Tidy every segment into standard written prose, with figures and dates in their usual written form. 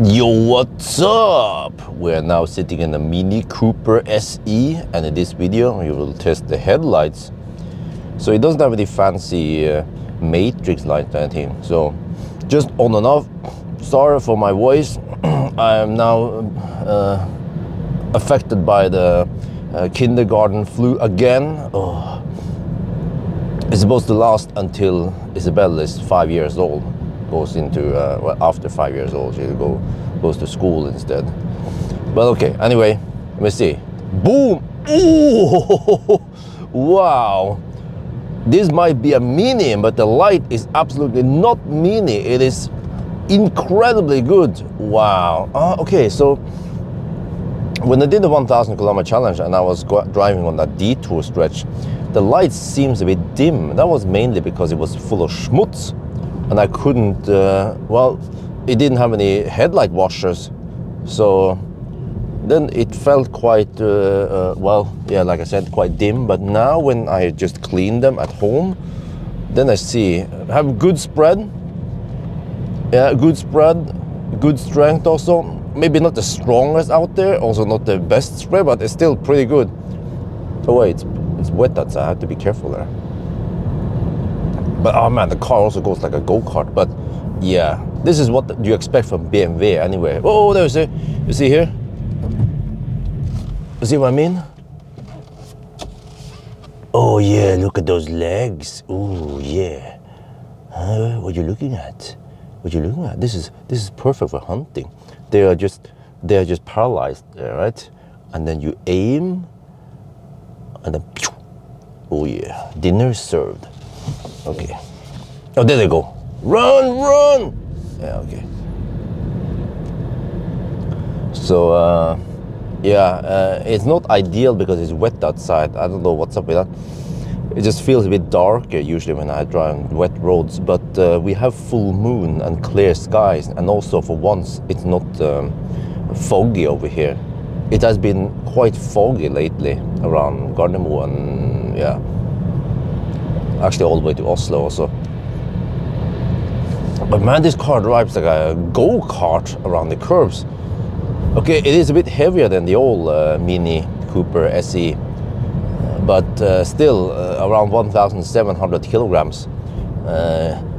Yo, what's up? We're now sitting in a Mini Cooper SE, and in this video we will test the headlights. So it doesn't have any fancy matrix lights or anything, so just on and off. Sorry for my voice. I am now affected by the kindergarten flu again. Oh. It's supposed to last until Isabel is 5 years old. Goes into well, after 5 years old she goes to school instead. But okay, anyway, let me see. Boom! Ooh! Wow! This might be a Mini, but the light is absolutely not Mini. It is incredibly good. Wow. Okay, so when I did the 1,000 kilometer challenge and I was driving on that detour stretch, the light seems a bit dim. That was mainly because it was full of schmutz. And I couldn't, well, it didn't have any headlight washers. So then it felt quite, well, yeah, like I said, quite dim. But now when I just clean them at home, then I see, have good spread. Yeah, good spread, good strength also. Maybe not the strongest out there, also not the best spread, but it's still pretty good. Oh wait, it's wet outside, I have to be careful there. But oh man, the car also goes like a go-kart. But yeah, this is what you expect from BMW anyway. Oh, there you see. You see here? You see what I mean? Oh yeah, look at those legs. Oh yeah. What are you looking at? What are you looking at? This is perfect for hunting. They are just paralyzed there, right? And then you aim, and then oh yeah, dinner is served. Okay. Oh, there they go. Run! Yeah, okay. So, yeah, it's not ideal because it's wet outside. I don't know what's up with that. It just feels a bit darker usually when I drive on wet roads. But we have full moon and clear skies. And also for once, it's not foggy over here. It has been quite foggy lately around Gardermoen and, yeah. Actually all the way to Oslo also. But man, this car drives like a go-kart around the curves. Okay, it is a bit heavier than the old Mini Cooper SE, but still around 1,700 kilograms.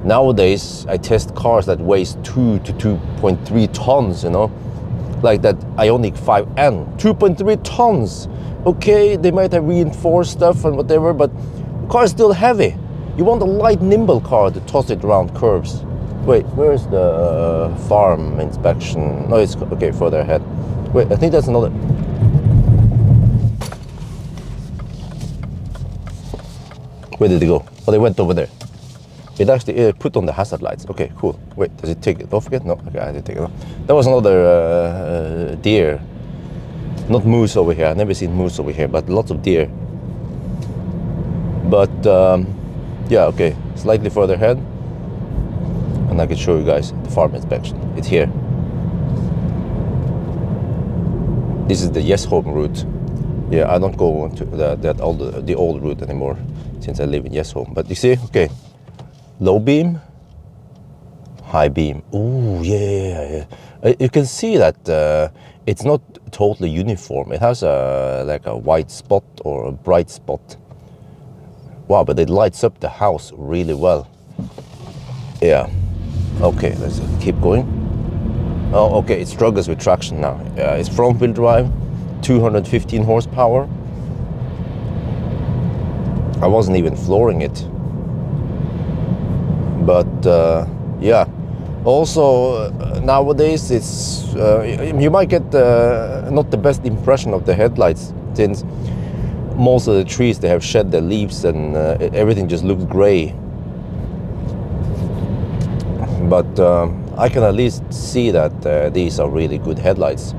Nowadays I test cars that weighs 2 to 2.3 tons, you know, like that Ioniq 5N, 2.3 tons. Okay, they might have reinforced stuff and whatever, but car is still heavy. You want a light, nimble car to toss it around curves. Wait, where's the farm inspection? No, it's okay, further ahead. Wait, I think that's another. Where did they go? Oh, they went over there. It actually put on the hazard lights. Okay, cool. Wait, does it take it off again? No, okay, I did take it off. That was another deer. Not moose over here. I've never seen moose over here, but lots of deer. But yeah, okay, slightly further ahead, and I can show you guys the farm inspection. It's here. This is the Yesholm route. Yeah, I don't go to the old route anymore since I live in Yesholm. But you see, okay, low beam, high beam. Oh yeah. You can see that it's not totally uniform. It has like a white spot or a bright spot. Wow, but it lights up the house really well. Yeah. Okay, let's keep going. Oh, okay, it struggles with traction now. Yeah, it's front wheel drive, 215 horsepower. I wasn't even flooring it. But yeah. Also, nowadays it's you might get not the best impression of the headlights since most of the trees, they have shed their leaves and everything just looks gray. But I can at least see that these are really good headlights.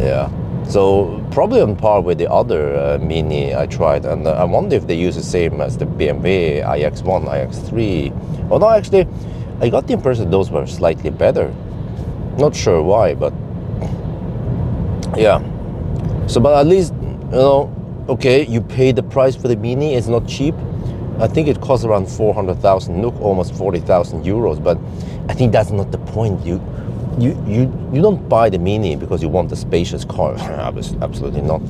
Yeah. So probably on par with the other Mini I tried, and I wonder if they use the same as the BMW iX1, iX3. Oh no, actually, I got the impression those were slightly better. Not sure why, but yeah. So, but at least, you know, okay, you pay the price for the Mini, it's not cheap. I think it costs around 400,000 NOK, almost 40,000 euros, but I think that's not the point. you don't buy the Mini because you want a spacious car. Absolutely not.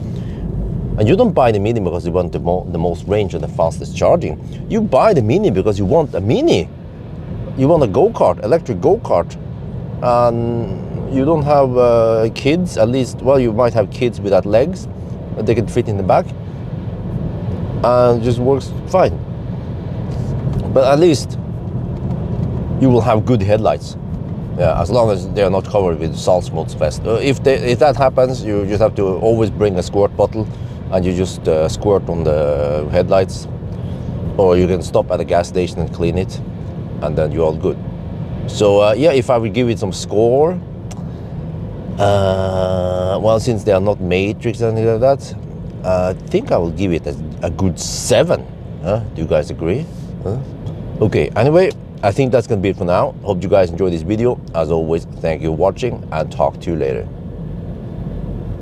And you don't buy the Mini because you want the most range and the fastest charging. You buy the Mini because you want a Mini. You want a go-kart, electric go-kart. And you don't have kids, at least, well, you might have kids without legs, but they can fit in the back. And it just works fine. But at least you will have good headlights. Yeah, as long as they are not covered with salt smokes fest. If that happens, you just have to always bring a squirt bottle and you just squirt on the headlights, or you can stop at a gas station and clean it, and then you're all good. So yeah, if I would give it some score, well, since they are not matrix and anything like that, I think I will give it a good 7. Do you guys agree? Okay, anyway, I think that's gonna be it for now. Hope you guys enjoyed this video. As always, thank you for watching, and talk to you later.